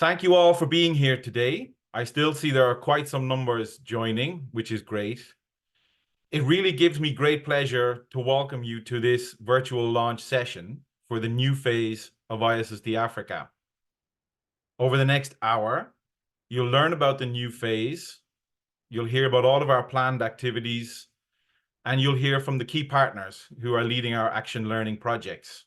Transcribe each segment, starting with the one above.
Thank you all for being here today. I still see there are quite some numbers joining, which is great. It really gives me great pleasure to welcome you to this virtual launch session for the new phase of ISSD Africa. Over the next hour, you'll learn about the new phase, you'll hear about all of our planned activities, and you'll hear from the key partners who are leading our action learning projects.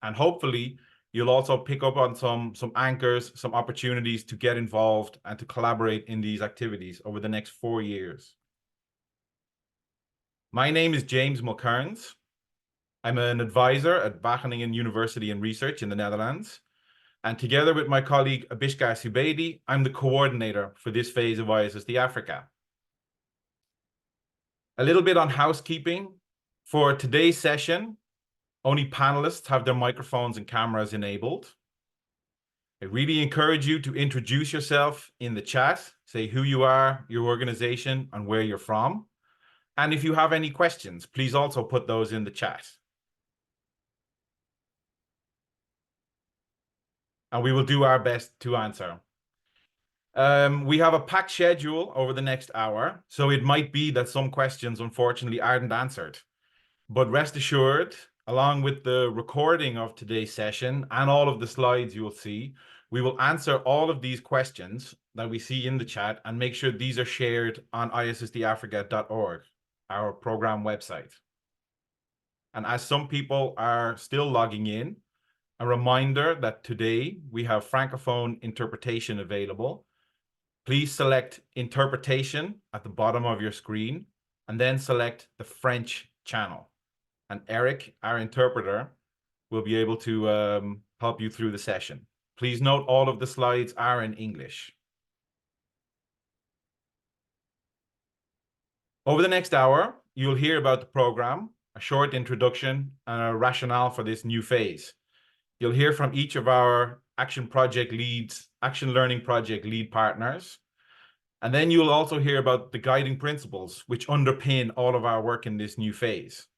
And hopefully, you'll also pick up on some anchors, some opportunities to get involved and to collaborate in these activities over the next 4 years. My name is James Mulcairns. I'm an advisor at Wageningen University and Research in the Netherlands. And together with my colleague Abishka Subeidi, I'm the coordinator for this phase of ISSD Africa. A little bit on housekeeping. For today's session, only panelists have their microphones and cameras enabled. I really encourage you to introduce yourself in the chat, say who you are, your organization, and where you're from. And if you have any questions, please also put those in the chat. And we will do our best to answer. We have a packed schedule over the next hour, so it might be that some questions unfortunately aren't answered. But rest assured, along with the recording of today's session and all of the slides you will see, we will answer all of these questions that we see in the chat and make sure these are shared on issdafrica.org, our program website. And as some people are still logging in, a reminder that today we have Francophone interpretation available. Please select interpretation at the bottom of your screen and then select the French channel. And Eric, our interpreter, will be able to help you through the session. Please note all of the slides are in English. Over the next hour, you'll hear about the program, a short introduction, and a rationale for this new phase. You'll hear from each of our action learning project lead partners. And then you'll also hear about the guiding principles which underpin all of our work in this new phase.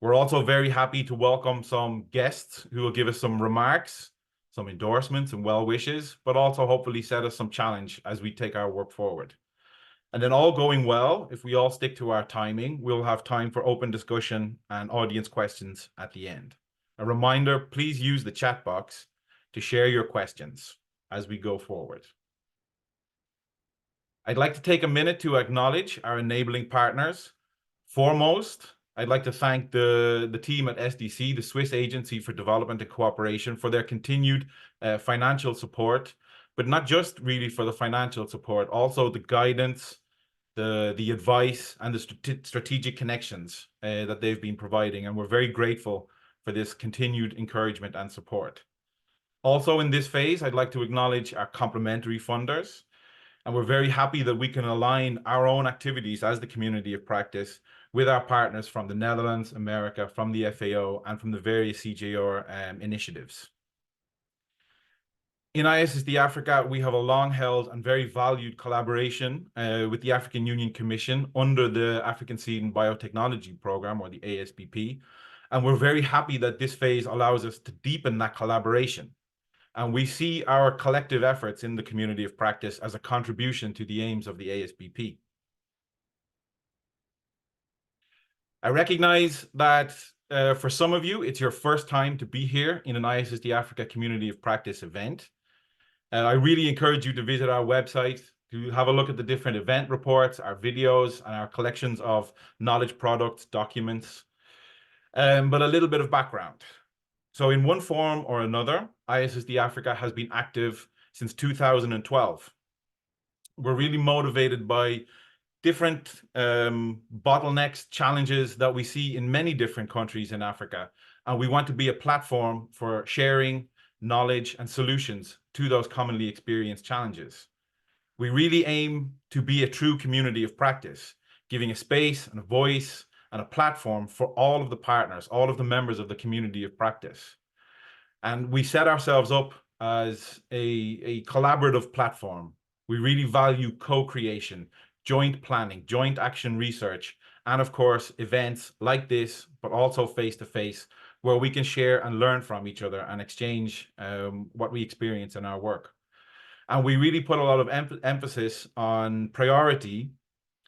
We're also very happy to welcome some guests who will give us some remarks, some endorsements and well wishes, but also hopefully set us some challenge as we take our work forward. And then all going well, if we all stick to our timing, we'll have time for open discussion and audience questions at the end. A reminder, please use the chat box to share your questions as we go forward. I'd like to take a minute to acknowledge our enabling partners. Foremost, I'd like to thank the team at SDC, the Swiss Agency for Development and Cooperation, for their continued financial support, but not just really for the financial support, also the guidance, the advice, and the strategic connections that they've been providing. And we're very grateful for this continued encouragement and support. Also in this phase, I'd like to acknowledge our complementary funders. And we're very happy that we can align our own activities as the community of practice with our partners from the Netherlands, America, from the FAO, and from the various CJR initiatives. In ISSD Africa, we have a long-held and very valued collaboration with the African Union Commission under the African Seed and Biotechnology Program, or the ASBP. And we're very happy that this phase allows us to deepen that collaboration. And we see our collective efforts in the community of practice as a contribution to the aims of the ASBP. I recognize that for some of you, it's your first time to be here in an ISSD Africa Community of Practice event. I really encourage you to visit our website to have a look at the different event reports, our videos, and our collections of knowledge products, documents. But a little bit of background. So in one form or another, ISSD Africa has been active since 2012. We're really motivated by different bottlenecks, challenges that we see in many different countries in Africa. And we want to be a platform for sharing knowledge and solutions to those commonly experienced challenges. We really aim to be a true community of practice, giving a space and a voice and a platform for all of the partners, all of the members of the community of practice. And we set ourselves up as a collaborative platform. We really value co-creation, joint planning, joint action research, and of course, events like this, but also face-to-face, where we can share and learn from each other and exchange what we experience in our work. And we really put a lot of emphasis on priority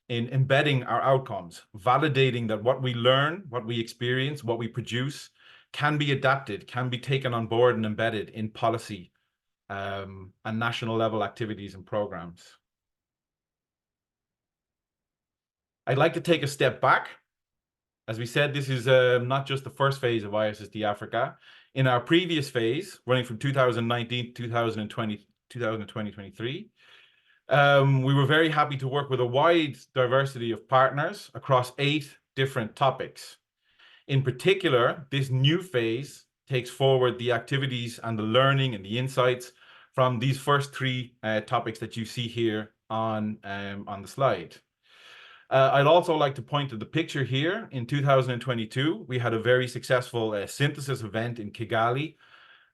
in embedding our outcomes, validating that what we learn, what we experience, what we produce can be adapted, can be taken on board and embedded in policy and national level activities and programs. I'd like to take a step back. As we said, this is not just the first phase of ISSD Africa. In our previous phase, running from 2019 to 2023, we were very happy to work with a wide diversity of partners across 8 different topics. In particular, this new phase takes forward the activities and the learning and the insights from these first 3 topics that you see here on the slide. I'd also like to point to the picture here. In 2022, we had a very successful synthesis event in Kigali.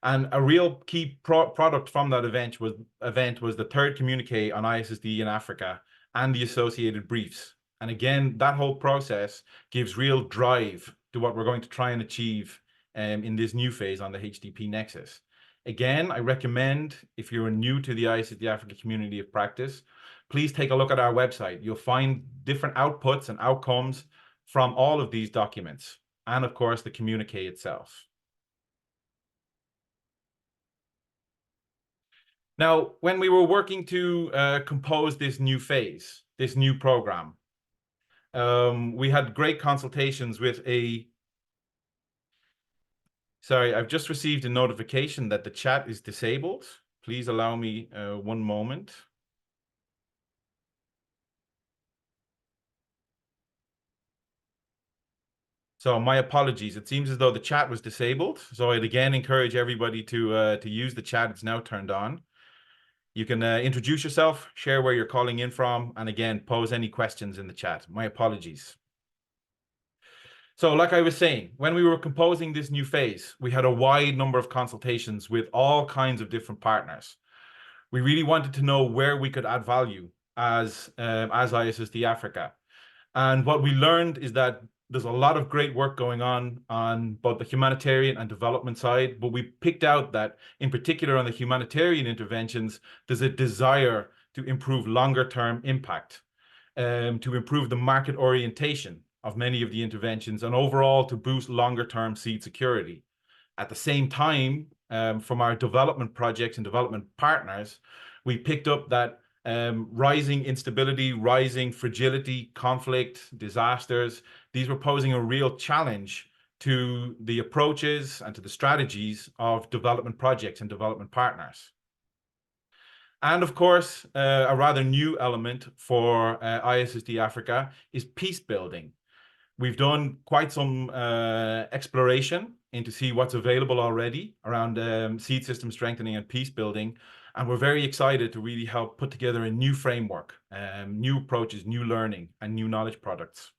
And a real key product from that event was the 3rd communique on ISSD in Africa and the associated briefs. And again, that whole process gives real drive to what we're going to try and achieve in this new phase on the HDP-Nexus. Again, I recommend, if you're new to the ISSD Africa community of practice, please take a look at our website. You'll find different outputs and outcomes from all of these documents, and of course, the communique itself. Now, when we were working to compose this new phase, this new program, we had great consultations with Sorry, I've just received a notification that the chat is disabled. Please allow me one moment. So my apologies. It seems as though the chat was disabled. So I'd again encourage everybody to use the chat. It's now turned on. You can introduce yourself, share where you're calling in from, and again, pose any questions in the chat. My apologies. So like I was saying, when we were composing this new phase, we had a wide number of consultations with all kinds of different partners. We really wanted to know where we could add value as ISSD Africa. And what we learned is that there's a lot of great work going on both the humanitarian and development side, but we picked out that in particular on the humanitarian interventions, there's a desire to improve longer term impact, to improve the market orientation of many of the interventions, and overall to boost longer term seed security. At the same time, from our development projects and development partners, we picked up that rising instability, rising fragility, conflict, disasters, these were posing a real challenge to the approaches and to the strategies of development projects and development partners. And of course, a rather new element for ISSD Africa is peace building. We've done quite some exploration into see what's available already around seed system strengthening and peace building. And we're very excited to really help put together a new framework, new approaches, new learning, and new knowledge products.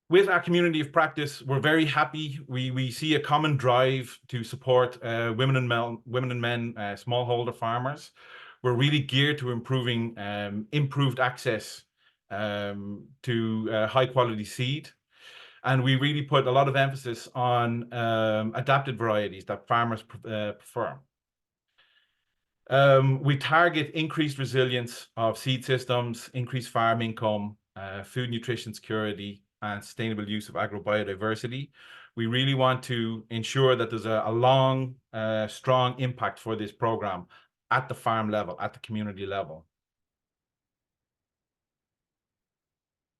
With our community of practice, we're very happy. We see a common drive to support women and men, smallholder farmers. We're really geared to improving improved access to high quality seed. And we really put a lot of emphasis on adapted varieties that farmers prefer. We target increased resilience of seed systems, increased farm income, food nutrition security, and sustainable use of agrobiodiversity. We really want to ensure that there's a long, strong impact for this program at the farm level, at the community level.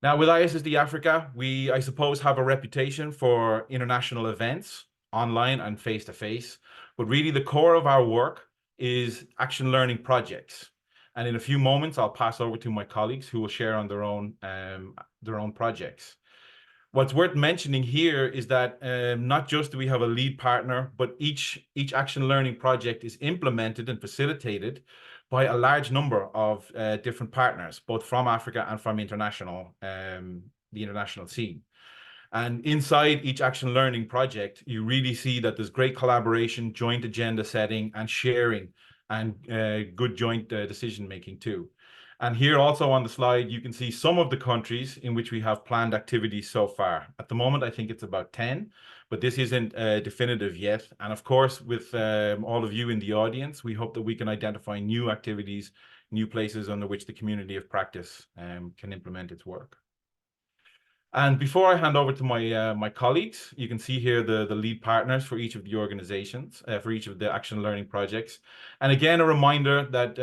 Now, with ISSD Africa, we, I suppose, have a reputation for international events, online and face-to-face, but really the core of our work is action learning projects. And in a few moments, I'll pass over to my colleagues who will share on their own projects. What's worth mentioning here is that not just do we have a lead partner, but each action learning project is implemented and facilitated by a large number of different partners, both from Africa and from the international scene. And inside each action learning project, you really see that there's great collaboration, joint agenda setting, and sharing, and good joint decision making too. And here also on the slide, you can see some of the countries in which we have planned activities so far. At the moment, I think it's about 10, but this isn't definitive yet. And of course, with all of you in the audience, we hope that we can identify new activities, new places under which the community of practice can implement its work. And before I hand over to my colleagues, you can see here the lead partners for each of the organizations, for each of the action learning projects. And again, a reminder that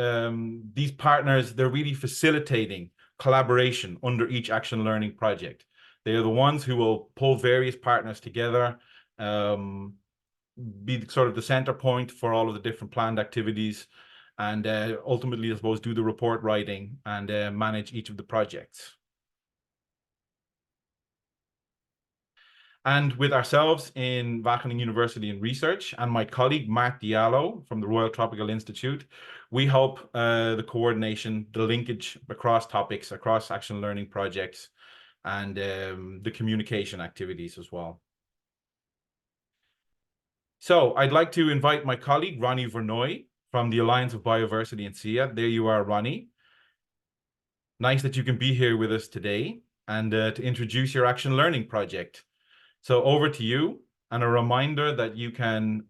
these partners, they're really facilitating collaboration under each action learning project. They are the ones who will pull various partners together, be sort of the center point for all of the different planned activities, and ultimately, I suppose, do the report writing and manage each of the projects. And with ourselves in Wageningen University in Research and my colleague, Mark Diallo from the Royal Tropical Institute, we help the coordination, the linkage across topics, across action learning projects, and the communication activities as well. So I'd like to invite my colleague, Ronnie Vernooy from the Alliance of Biodiversity in SIA. There you are, Ronnie. Nice that you can be here with us today and to introduce your action learning project. So over to you, and a reminder that you can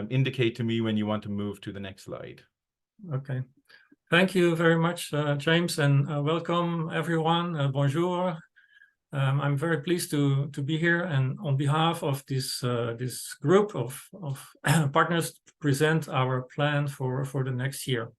indicate to me when you want to move to the next slide. Okay. Thank you very much, James, and welcome everyone. Bonjour. I'm very pleased to be here, and on behalf of this group of partners, present our plan for the next year.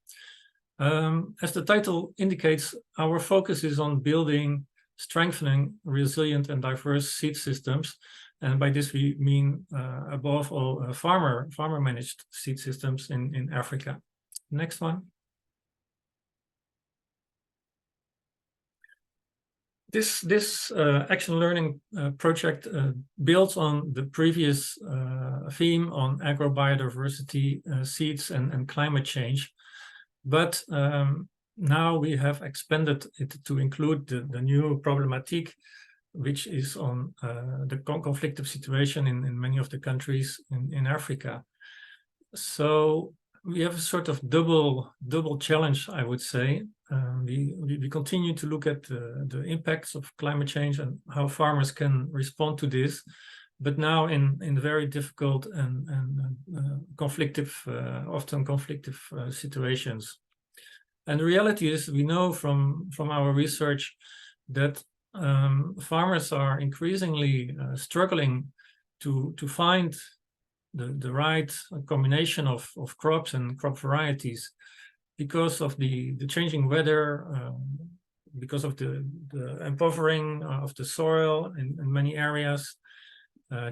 As the title indicates, our focus is on building, strengthening resilient and diverse seed systems. And by this we mean, above all, farmer-managed seed systems in Africa. Next one. This action learning project builds on the previous theme on agrobiodiversity, seeds, and climate change. But now we have expanded it to include the new problematic, which is on the conflictive situation in many of the countries in Africa. So we have a sort of double challenge, I would say. We continue to look at the impacts of climate change and how farmers can respond to this, but now in very difficult and conflictive, often conflictive situations. And the reality is, we know from our research that farmers are increasingly struggling to find the right combination of crops and crop varieties because of the changing weather, because of the impovering of the soil in many areas,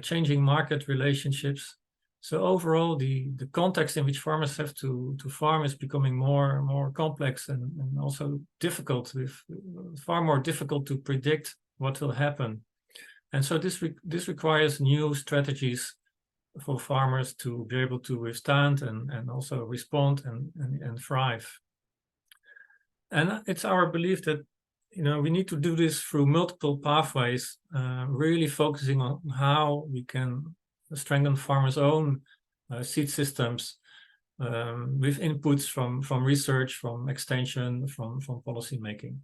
changing market relationships. So overall, the context in which farmers have to farm is becoming more complex and also difficult, far more difficult to predict what will happen. And so this requires new strategies for farmers to be able to withstand and also respond and thrive. And it's our belief that we need to do this through multiple pathways, really focusing on how we can strengthen farmers' own seed systems with inputs from research, from extension, from policy making.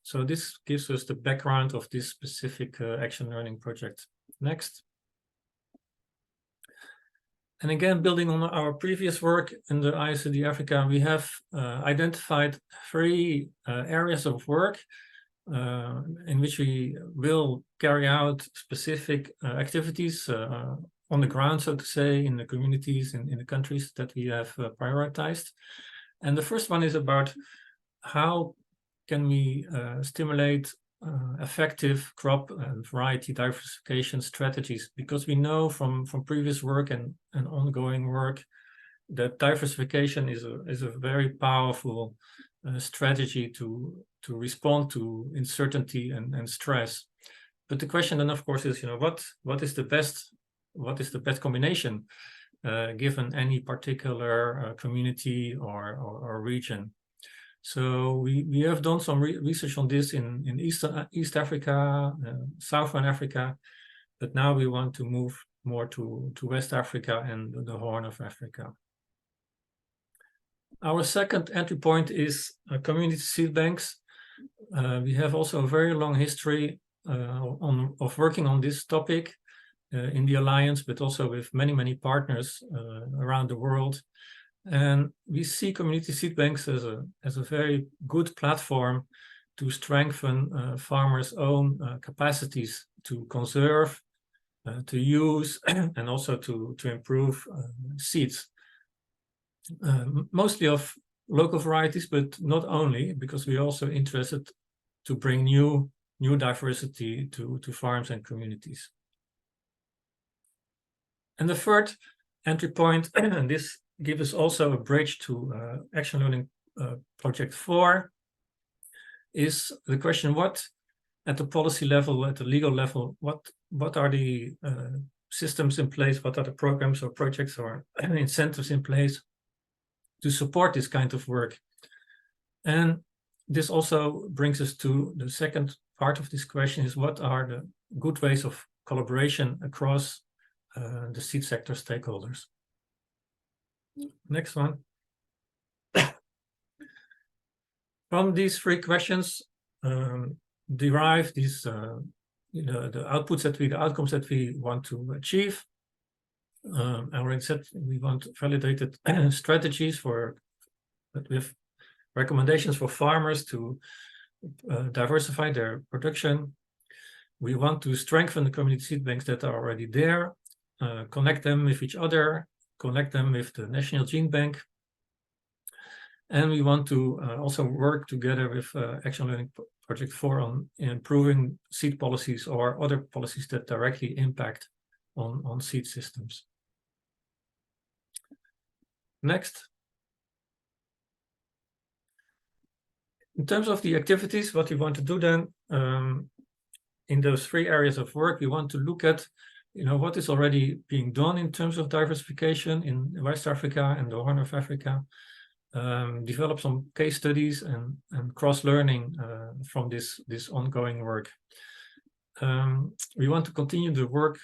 So this gives us the background of this specific action learning project. Next. And again, building on our previous work in the ISSD Africa, we have identified 3 areas of work in which we will carry out specific activities on the ground, so to say, in the communities, in the countries that we have prioritized. And the first one is about how can we stimulate effective crop and variety diversification strategies, because we know from previous work and ongoing work that diversification is a very powerful strategy to respond to uncertainty and stress. But the question then, of course, is what is the best combination given any particular community or region. So we have done some research on this in East Africa, Southern Africa, but now we want to move more to West Africa and the Horn of Africa. Our second entry point is community seed banks. We have also a very long history of working on this topic in the Alliance, but also with many partners around the world. And we see community seed banks as a very good platform to strengthen farmers' own capacities to conserve, to use, and also to improve seeds. Mostly of local varieties, but not only, because we're also interested to bring new diversity to farms and communities. And the third entry point, and this gives us also a bridge to Action Learning Project 4, is the question: what, at the policy level, at the legal level, what are the systems in place? What are the programs or projects or incentives in place to support this kind of work? And this also brings us to the second part of this question: is what are the good ways of collaboration across the seed sector stakeholders? Next one. From these three questions derive these the outcomes that we want to achieve. I already said we want validated strategies with recommendations for farmers to diversify their production. We want to strengthen the community seed banks that are already there, connect them with each other, connect them with the National Gene Bank. And we want to also work together with Action Learning Project 4 on improving seed policies or other policies that directly impact on seed systems. Next. In terms of the activities, what we want to do then, in those three areas of work, we want to look at what is already being done in terms of diversification in West Africa and the Horn of Africa. Develop some case studies and cross-learning from this ongoing work. We want to continue the work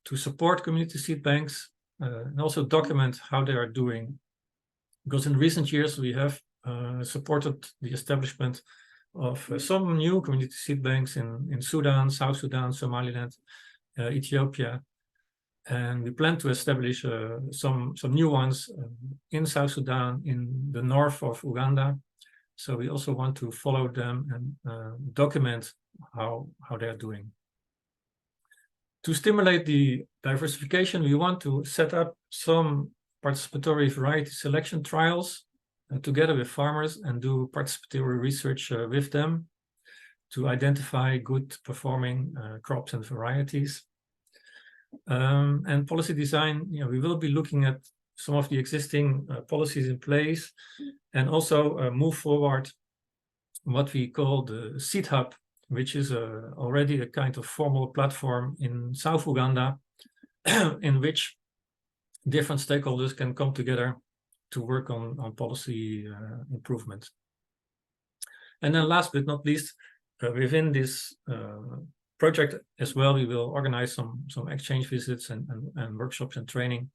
to support community seed banks and also document how they are doing. Because in recent years, we have supported the establishment of some new community seed banks in Sudan, South Sudan, Somaliland, Ethiopia. And we plan to establish some new ones in South Sudan, in the north of Uganda. So we also want to follow them and document how they're doing. To stimulate the diversification, we want to set up some participatory variety selection trials together with farmers and do participatory research with them to identify good performing crops and varieties. And policy design, we will be looking at some of the existing policies in place and also move forward what we call the Seed Hub, which is already a kind of formal platform in South Uganda in which different stakeholders can come together to work on policy improvement. And then last but not least, within this project as well, we will organize some exchange visits and workshops and training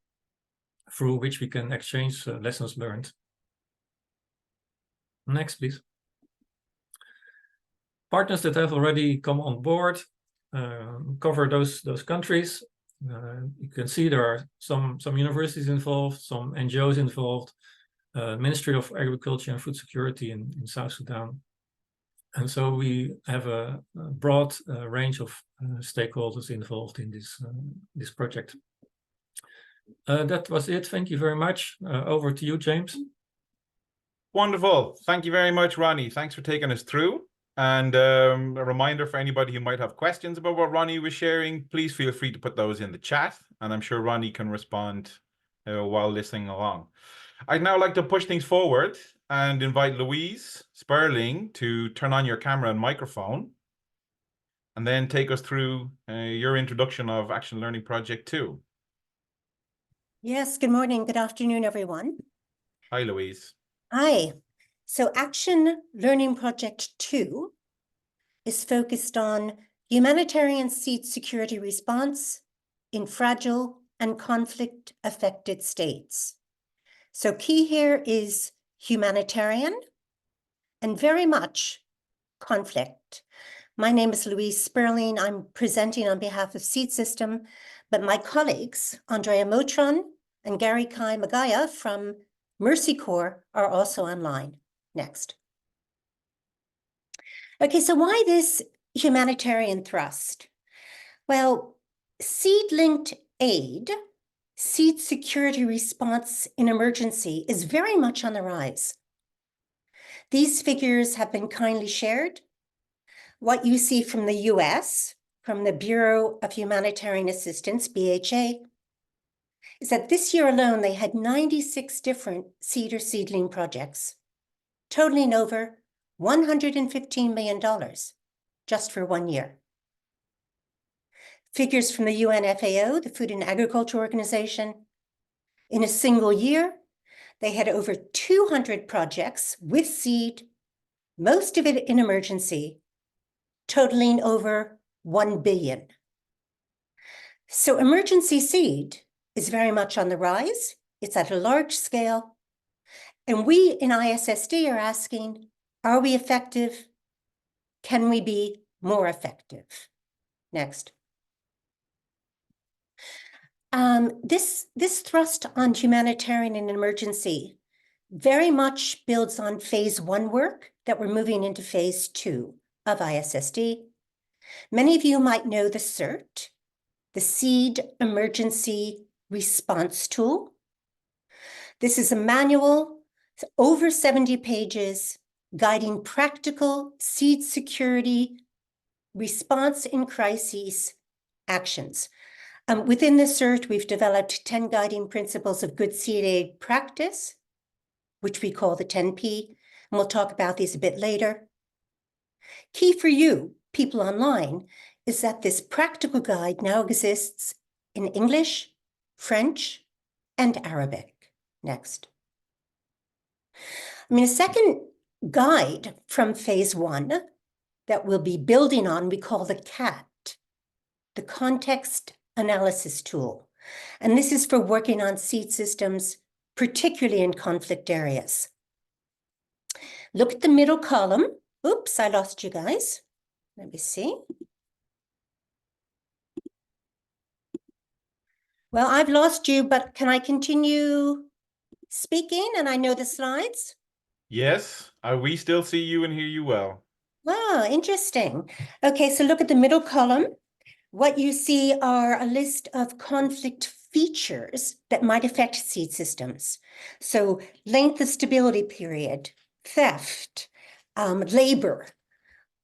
through which we can exchange lessons learned. Next, please. Partners that have already come on board cover those countries. You can see there are some universities involved, some NGOs involved, Ministry of Agriculture and Food Security in South Sudan. And so we have a broad range of stakeholders involved in this project. That was it. Thank you very much. Over to you, James. Wonderful. Thank you very much, Ronnie. Thanks for taking us through. And a reminder for anybody who might have questions about what Ronnie was sharing, please feel free to put those in the chat. And I'm sure Ronnie can respond while listening along. I'd now like to push things forward and invite Louise Sperling to turn on your camera and microphone and then take us through your introduction of Action Learning Project 2. Yes, good morning, good afternoon, everyone. Hi, Louise. Hi. So Action Learning Project 2 is focused on humanitarian seed security response in fragile and conflict-affected states. So key here is humanitarian, and very much conflict. My name is Louise Sperling. I'm presenting on behalf of Seed System, but my colleagues, Andrea Motron and Gary Kai Magaya from Mercy Corps are also online. Next. Okay, so why this humanitarian thrust? Well, seed-linked aid, seed security response in emergency is very much on the rise. These figures have been kindly shared. What you see from the US, from the Bureau of Humanitarian Assistance, BHA, is that this year alone, they had 96 different seed or seedling projects, totaling over $115 million just for 1 year. Figures from the UNFAO, the Food and Agriculture Organization, in a single year, they had over 200 projects with seed, most of it in emergency, totaling over 1 billion. So emergency seed is very much on the rise. It's at a large scale. And we in ISSD are asking, are we effective? Can we be more effective? Next. This thrust on humanitarian and emergency very much builds on phase 1 work that we're moving into phase 2 of ISSD. Many of you might know the CERT, the Seed Emergency Response Tool. This is a manual, over 70 pages, guiding practical seed security response in crises actions. Within the CERT, we've developed 10 guiding principles of good seed aid practice, which we call the 10P, and we'll talk about these a bit later. Key for you, people online, is that this practical guide now exists in English, French, and Arabic. Next. A second guide from phase 1 that we'll be building on, we call the CAT, the Context Analysis Tool. And this is for working on seed systems, particularly in conflict areas. Look at the middle column. Oops, I lost you guys. Let me see. Well, I've lost you, but can I continue speaking? And I know the slides. Yes, we still see you and hear you well. Wow, interesting. Okay, so look at the middle column. What you see are a list of conflict features that might affect seed systems. So length of stability period, theft, labor.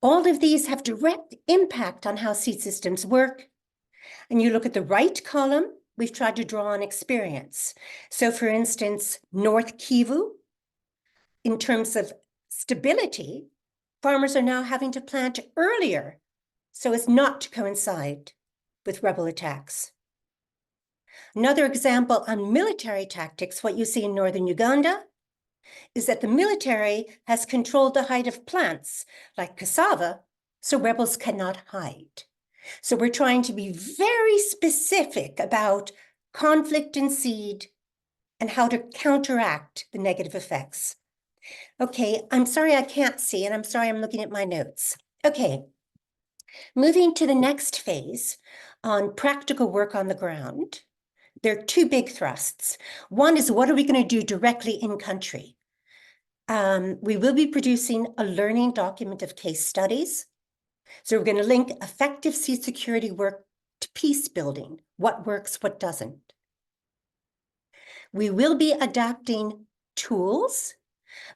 All of these have direct impact on how seed systems work. And you look at the right column, we've tried to draw on experience. So for instance, North Kivu, in terms of stability, farmers are now having to plant earlier so as not to coincide with rebel attacks. Another example on military tactics, what you see in northern Uganda, is that the military has controlled the height of plants like cassava, so rebels cannot hide. So we're trying to be very specific about conflict in seed and how to counteract the negative effects. Okay, I'm sorry I can't see, and I'm sorry I'm looking at my notes. Okay, moving to the next phase on practical work on the ground. There are 2 big thrusts. One is, what are we going to do directly in country? We will be producing a learning document of case studies. So we're going to link effective seed security work to peace building. What works, what doesn't. We will be adapting tools,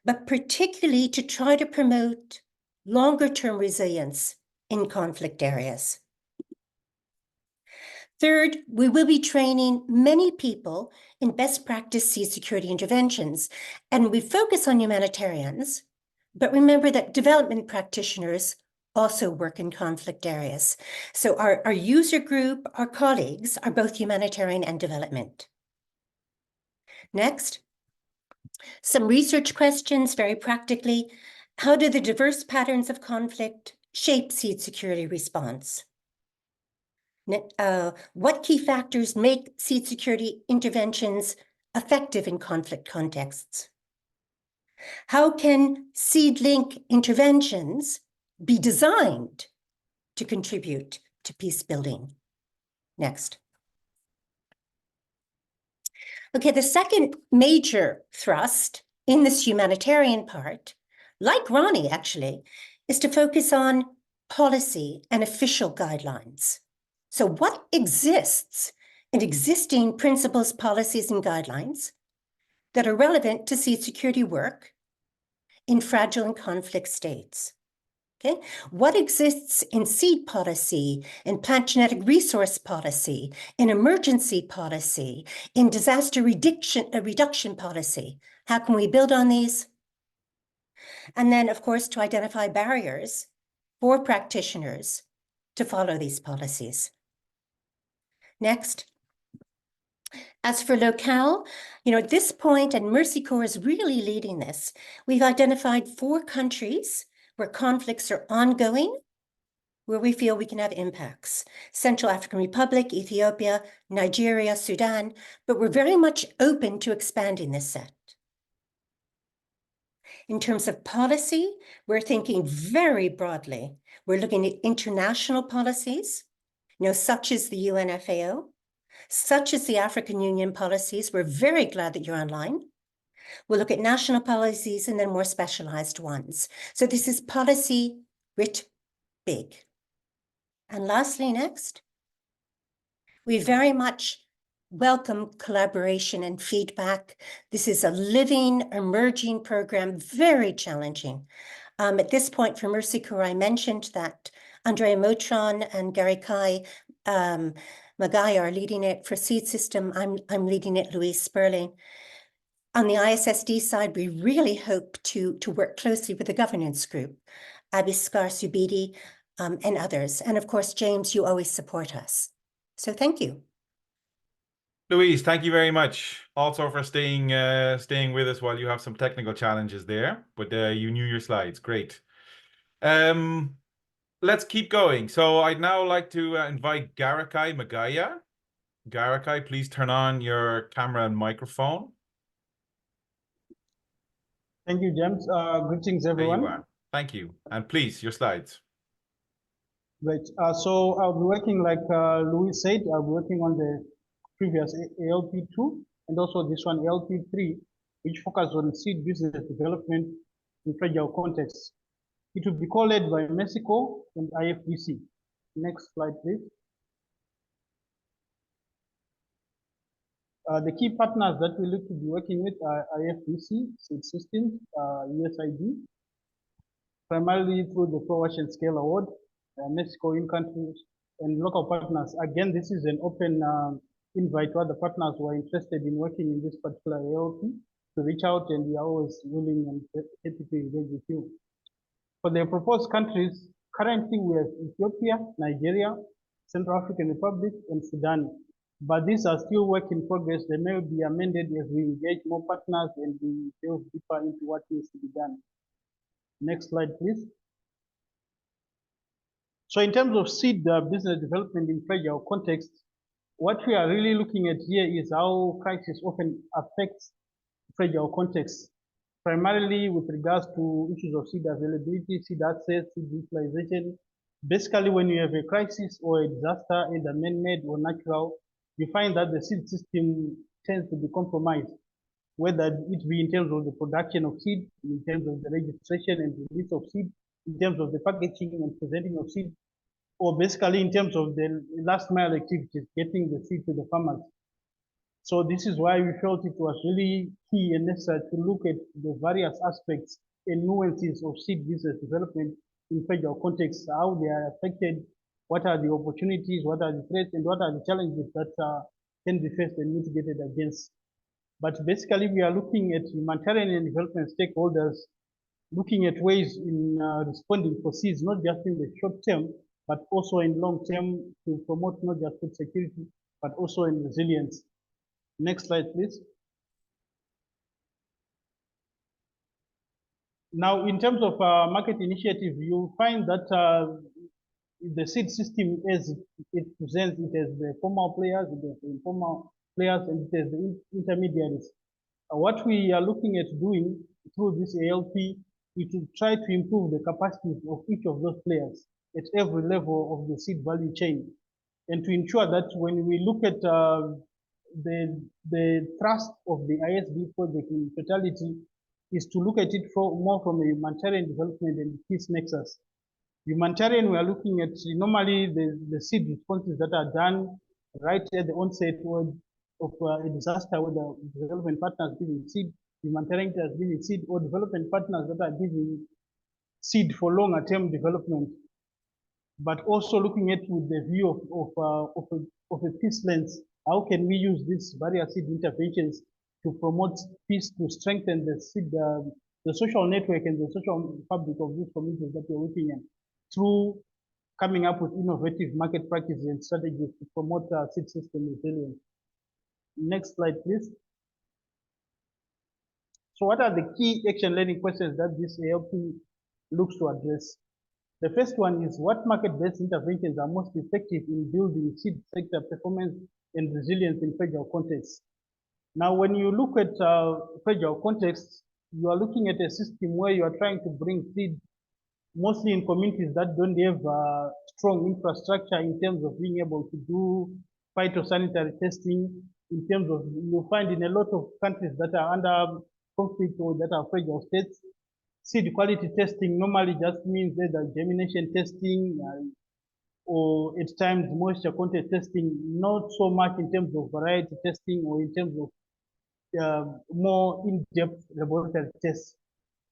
but particularly to try to promote longer-term resilience in conflict areas. Third, we will be training many people in best practice seed security interventions, and we focus on humanitarians, but remember that development practitioners also work in conflict areas. So our user group, our colleagues, are both humanitarian and development. Next, some research questions very practically. How do the diverse patterns of conflict shape seed security response? What key factors make seed security interventions effective in conflict contexts? How can seed link interventions be designed to contribute to peace building? Next. Okay, the second major thrust in this humanitarian part, like Ronnie actually, is to focus on policy and official guidelines. So what exists in existing principles, policies, and guidelines that are relevant to seed security work in fragile and conflict states? Okay, what exists in seed policy, in plant genetic resource policy, in emergency policy, in disaster reduction policy? How can we build on these? And then, of course, to identify barriers for practitioners to follow these policies. Next. As for locale, at this point, and Mercy Corps is really leading this, we've identified 4 countries where conflicts are ongoing, where we feel we can have impacts. Central African Republic, Ethiopia, Nigeria, Sudan, but we're very much open to expanding this set. In terms of policy, we're thinking very broadly. We're looking at international policies, such as the UNFAO, such as the African Union policies. We're very glad that you're online. We'll look at national policies and then more specialized ones. So this is policy writ big. And lastly, next, we very much welcome collaboration and feedback. This is a living, emerging program, very challenging. At this point for Mercy Corps, I mentioned that Andrea Motron and Gary Kai Magai are leading it. For Seed System, I'm leading it, Louise Sperling. On the ISSD side, we really hope to work closely with the governance group, Abiskar Subidi, and others. And of course, James, you always support us. So thank you. Louise, thank you very much also for staying with us while you have some technical challenges there, but you knew your slides. Great. Let's keep going. So I'd now like to invite Garakai Magaya. Garakai, please turn on your camera and microphone. Thank you, James. Greetings, everyone. There you are. Thank you. And please, your slides. Great. So I'll be working, like Louis said, I'll be working on the previous ALP2 and also this one ALP3, which focus on seed business development in fragile contexts. It will be co-led by Mexico and IFDC. Next slide, please. The key partners that we look to be working with are IFDC, Seed Systems, USID, primarily through the Pro Wash and Scale Award, Mexico in countries, and local partners. Again, this is an open invite to other partners who are interested in working in this particular ALP to reach out, and we are always willing and happy to engage with you. For the proposed countries, currently we have Ethiopia, Nigeria, Central African Republic, and Sudan. But these are still work in progress. They may be amended as we engage more partners and we delve deeper into what needs to be done. Next slide, please. So in terms of seed business development in fragile contexts, what we are really looking at here is how crisis often affects fragile contexts, primarily with regards to issues of seed availability, seed access, seed utilization. Basically, when you have a crisis or a disaster, either man-made or natural, you find that the seed system tends to be compromised, whether it be in terms of the production of seed, in terms of the registration and release of seed, in terms of the packaging and presenting of seed, or basically in terms of the last mile activities, getting the seed to the farmers. So this is why we felt it was really key and necessary to look at the various aspects and nuances of seed business development in fragile contexts, how they are affected, what are the opportunities, what are the threats, and what are the challenges that can be faced and mitigated against. But basically, we are looking at humanitarian and development stakeholders, looking at ways in responding for seeds, not just in the short term, but also in long term to promote not just food security, but also in resilience. Next slide, please. Now, in terms of market initiative, you find that the seed system, as it presents, it has the formal players, it has the informal players, and it has the intermediaries. What we are looking at doing through this ALP is to try to improve the capacities of each of those players at every level of the seed value chain, and to ensure that when we look at the thrust of the ISD project in totality is to look at it more from a humanitarian development and peace nexus. Humanitarian, we are looking at normally the seed responses that are done right at the onset of a disaster, where the development partners giving seed, humanitarian is giving seed, or development partners that are giving seed for longer term development. But also looking at with the view of a peace lens, how can we use these various seed interventions to promote peace, to strengthen the seed, the social network and the social fabric of these communities that we're working in, through coming up with innovative market practices and strategies to promote seed system resilience. Next slide, please. So what are the key action learning questions that this ALP looks to address? The first one is, what market-based interventions are most effective in building seed sector performance and resilience in fragile contexts? Now, when you look at fragile contexts, you are looking at a system where you are trying to bring seed mostly in communities that don't have strong infrastructure in terms of being able to do phytosanitary testing, in terms of, you'll find in a lot of countries that are under conflict or that are fragile states, seed quality testing normally just means either germination testing or at times moisture content testing, not so much in terms of variety testing or in terms of more in-depth laboratory tests.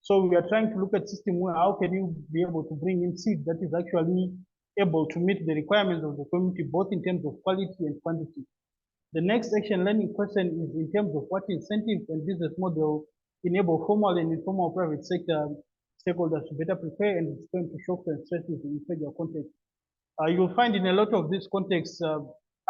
So we are trying to look at system where how can you be able to bring in seed that is actually able to meet the requirements of the community, both in terms of quality and quantity. The next action learning question is in terms of what incentives and business model enable formal and informal private sector stakeholders to better prepare and respond to shocks and stresses in fragile context. You'll find in a lot of these contexts,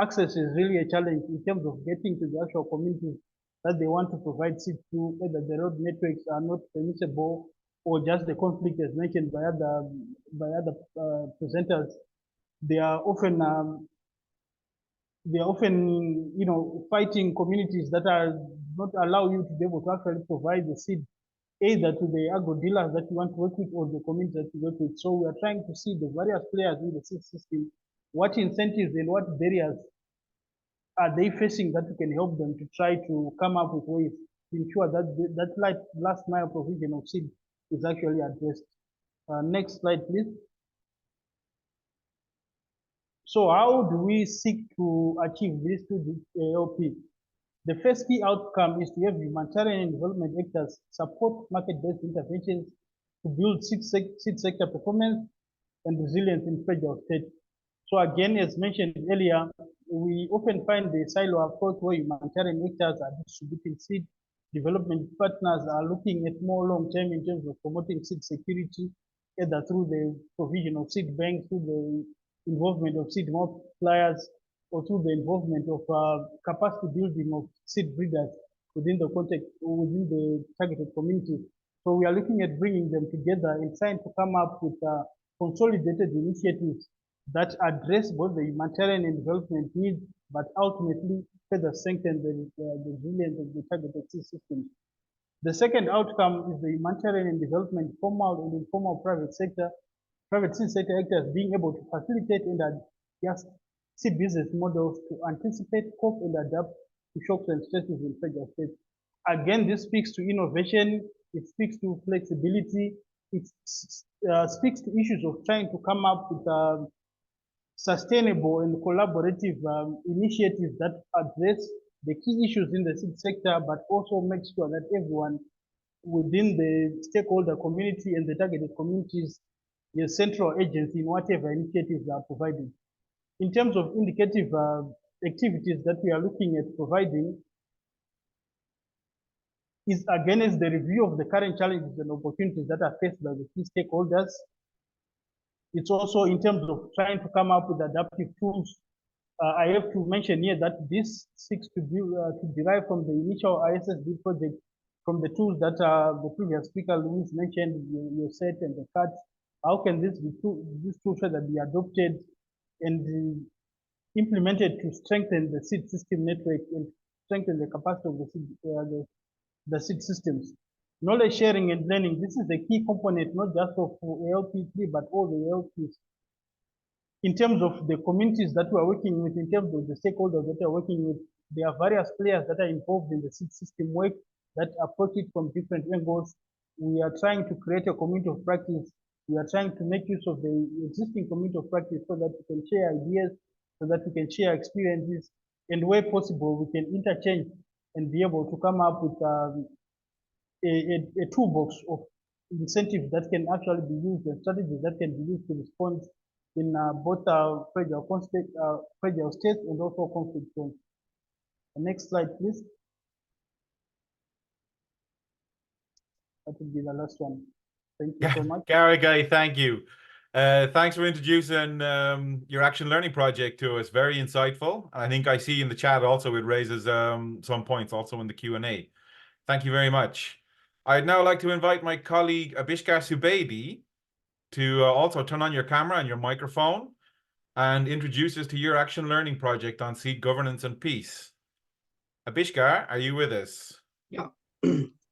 access is really a challenge in terms of getting to the actual communities that they want to provide seed to, whether the road networks are not permissible or just the conflict as mentioned by other presenters. They are often fighting communities that are not allow you to be able to actually provide the seed either to the agro dealers that you want to work with or the communities that you work with. So we are trying to see the various players in the seed system, what incentives and what barriers are they facing that we can help them to try to come up with ways to ensure that that last mile provision of seed is actually addressed. Next slide, please. So how do we seek to achieve these two ALP? The first key outcome is to have humanitarian and development actors support market-based interventions to build seed sector performance and resilience in fragile states. So again, as mentioned earlier, we often find the silo approach where humanitarian actors are distributing seed, development partners are looking at more long-term in terms of promoting seed security, either through the provision of seed banks, through the involvement of seed multipliers, or through the involvement of capacity building of seed breeders within the context or within the targeted community. So we are looking at bringing them together and trying to come up with consolidated initiatives that address both the humanitarian and development needs, but ultimately further strengthen the resilience of the targeted seed systems. The second outcome is the humanitarian and development formal and informal private seed sector actors being able to facilitate and adjust seed business models to anticipate, cope, and adapt to shocks and stresses in fragile states. Again, this speaks to innovation, it speaks to flexibility, it speaks to issues of trying to come up with sustainable and collaborative initiatives that address the key issues in the seed sector, but also make sure that everyone within the stakeholder community and the targeted communities is central agency in whatever initiatives are provided. In terms of indicative activities that we are looking at providing, is again is the review of the current challenges and opportunities that are faced by the key stakeholders. It's also in terms of trying to come up with adaptive tools. I have to mention here that this seeks to derive from the initial ISSD project, from the tools that the previous speaker Luis mentioned, your set and the CAT. How can these tools further be adopted and implemented to strengthen the seed system network and strengthen the capacity of the seed systems? Knowledge sharing and learning, this is a key component, not just of ALP3, but all the ALPs. In terms of the communities that we are working with, in terms of the stakeholders that we are working with, there are various players that are involved in the seed system work that approach it from different angles. We are trying to create a community of practice. We are trying to make use of the existing community of practice so that we can share ideas, so that we can share experiences, and where possible, we can interchange and be able to come up with a toolbox of incentives that can actually be used and strategies that can be used to respond in both fragile states and also conflict zones. The next slide, please. That will be the last one. Thank you so much. Gary, thank you. Thanks for introducing your action learning project to us. Very insightful. I think I see in the chat also it raises some points also in the Q&A. Thank you very much. I'd now like to invite my colleague Abishkar Subaidi to also turn on your camera and your microphone and introduce us to your action learning project on seed governance and peace. Abishkar, are you with us? Yeah.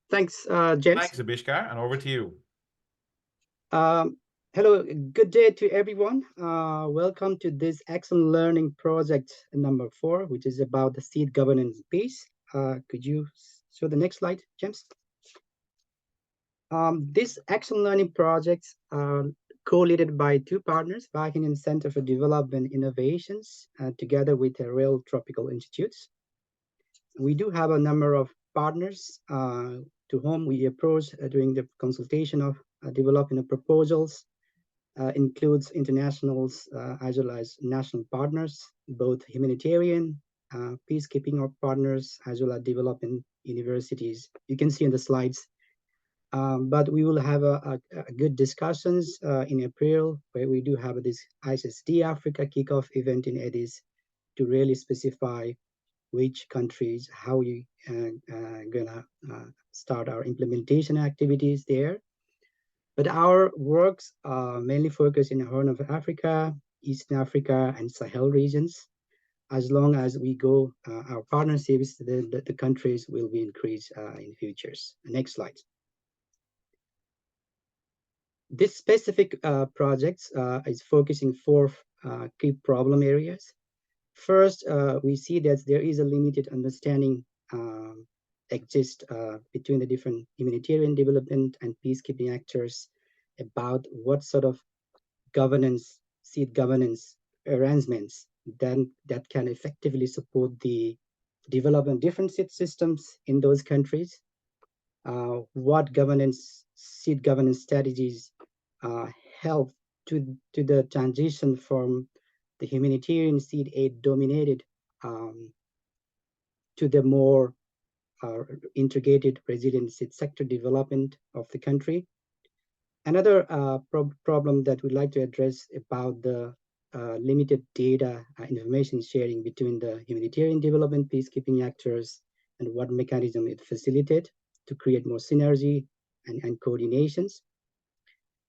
Thanks, James. Thanks, Abishkar, and over to you. Hello, good day to everyone. Welcome to this action learning project number 4, which is about the seed governance piece. Could you show the next slide, James? This action learning projects are co-led by 2 partners, Bahrain Center for Development Innovations, together with the Rail Tropical Institutes. We do have a number of partners to whom we approach during the consultation of developing the proposals, includes internationals as well as national partners, both humanitarian, peacekeeping partners, as well as developing universities. You can see in the slides. But we will have a good discussions in April, where we do have this ISSD Africa kickoff event in Addis to really specify which countries, how we gonna start our implementation activities there. But our works mainly focus in the Horn of Africa, Eastern Africa, and Sahel regions. As long as we go, our partnerships, the countries will be increased in futures. Next slide. This specific project is focusing 4 key problem areas. First, we see that there is a limited understanding exists between the different humanitarian development and peacekeeping actors about what sort of governance, seed governance arrangements then that can effectively support the development of different seed systems in those countries. What governance, seed governance strategies help to the transition from the humanitarian seed aid dominated to the more integrated resilient seed sector development of the country. Another problem that we'd like to address about the limited data information sharing between the humanitarian development peacekeeping actors and what mechanism it facilitates to create more synergy and coordinations.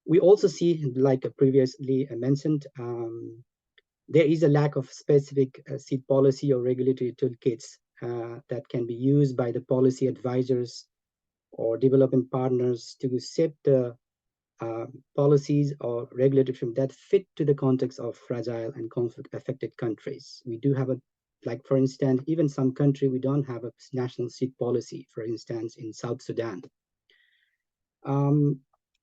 We also see, like previously mentioned, there is a lack of specific seed policy or regulatory toolkits that can be used by the policy advisors or development partners to set the policies or regulatory framework that fit to the context of fragile and conflict-affected countries. We do have like for instance, even some country we don't have a national seed policy, for instance, in South Sudan.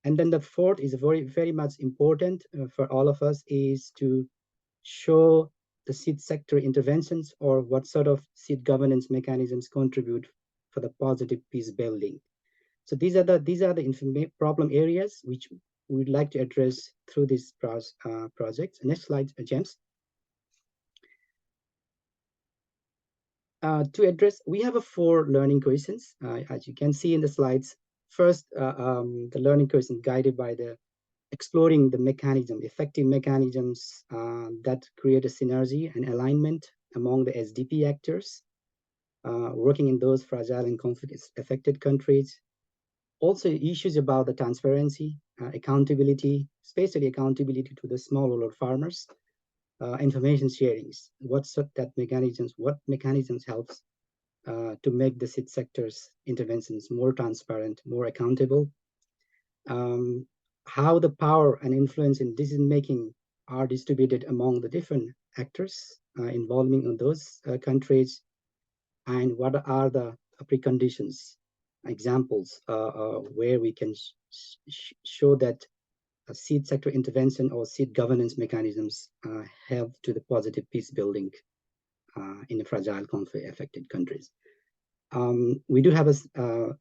And then the 4th is very much important for all of us is to show the seed sector interventions or what sort of seed governance mechanisms contribute for the positive peace building. So these are the problem areas which we would like to address through this project. Next slide, James. To address, we have 4 learning questions, as you can see in the slides. First, the learning question guided by the exploring the mechanism, effective mechanisms that create a synergy and alignment among the SDP actors working in those fragile and conflict-affected countries. Also, issues about the transparency, accountability, especially accountability to the smallholder farmers, information sharings. What mechanisms helps to make the seed sector's interventions more transparent, more accountable. How the power and influence in decision-making are distributed among the different actors involving in those countries, and what are the preconditions, examples where we can show that seed sector intervention or seed governance mechanisms help to the positive peace building in the fragile conflict-affected countries. We do have a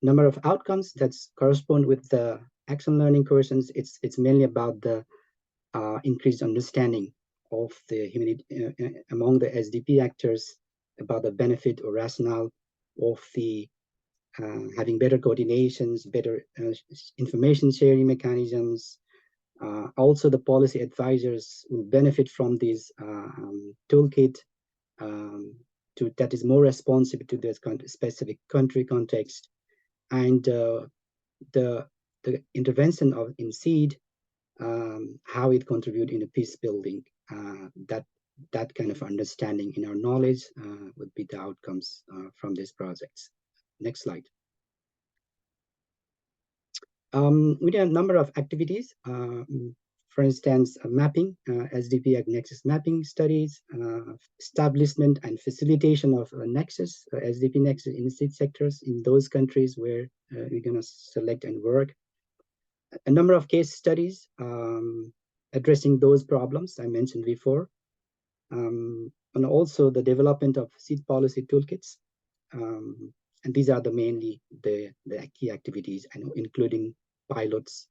number of outcomes that correspond with the action learning questions. It's mainly about the increased understanding of the humanity among the SDP actors about the benefit or rationale of the having better coordinations, better information sharing mechanisms. Also, the policy advisors will benefit from this toolkit that is more responsive to this specific country context, and the intervention in seed, how it contribute in a peace building. That kind of understanding in our knowledge would be the outcomes from these projects. Next slide. We do have a number of activities. For instance, mapping, HDP-Nexus mapping studies, establishment and facilitation of a nexus, HDP-Nexus in seed sectors in those countries where we're going to select and work. A number of case studies addressing those problems I mentioned before. And also the development of seed policy toolkits. And these are mainly the key activities, and including pilots,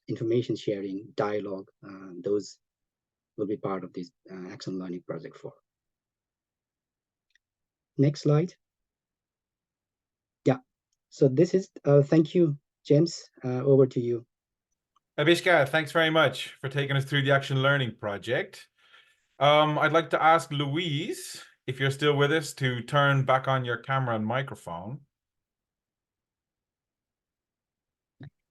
information sharing, dialogue. Those will be part of this action learning project 4. Next slide. Yeah, so this is, thank you, James, over to you. Abishka, thanks very much for taking us through the action learning project. I'd like to ask Louise, if you're still with us, to turn back on your camera and microphone.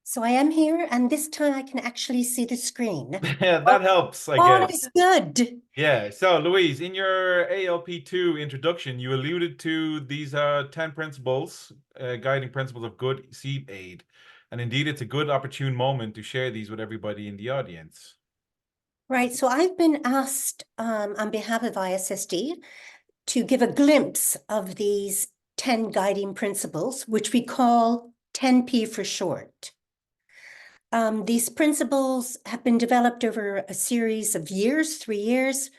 So I am here, and this time I can actually see the screen. Yeah, that helps, I All guess. is good. Yeah, so Louise, in your ALP2 introduction, you alluded to these 10 principles, guiding principles of good seed aid. And indeed, it's a good opportune moment to share these with everybody in the audience. Right, so I've been asked on behalf of ISSD to give a glimpse of these 10 guiding principles, which we call 10P for short. These principles have been developed over a series of years, 3 years,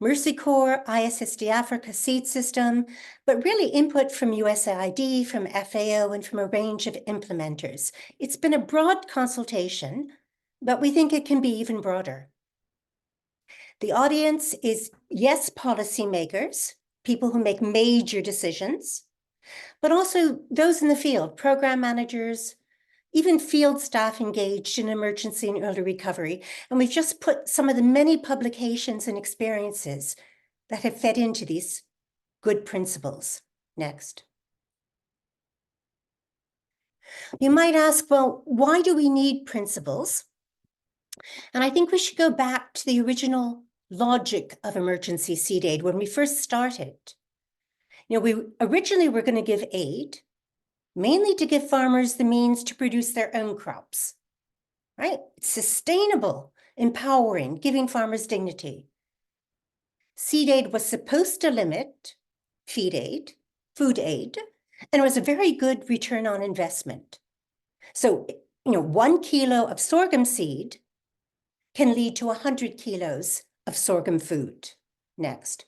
Mercy Corps, ISSD Africa seed system, but really input from USAID, from FAO, and from a range of implementers. It's been a broad consultation, but we think it can be even broader. The audience is, yes, policymakers, people who make major decisions, but also those in the field, program managers, even field staff engaged in emergency and early recovery. And we've just put some of the many publications and experiences that have fed into these good principles. Next. You might ask, well, why do we need principles? And I think we should go back to the original logic of emergency seed aid when we first started. You know, we originally were going to give aid, mainly to give farmers the means to produce their own crops, right? It's sustainable, empowering, giving farmers dignity. Seed aid was supposed to limit feed aid, food aid, and it was a very good return on investment. So, 1 kilo of sorghum seed can lead to 100 kilos of sorghum food. Next.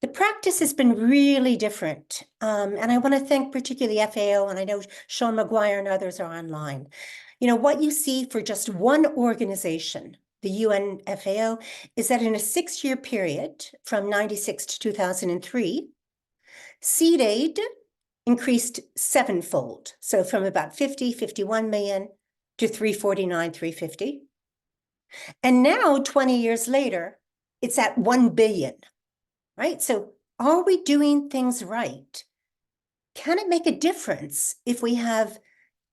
The practice has been really different, and I want to thank particularly FAO, and I know Sean McGuire and others are online. What you see for just one organization, the UN FAO, is that in a 6-year period from 96 to 2003, seed aid increased 7-fold. So from about 51 million to 349, 350. And now, 20 years later, it's at 1 billion. Right? So are we doing things right? Can it make a difference if we have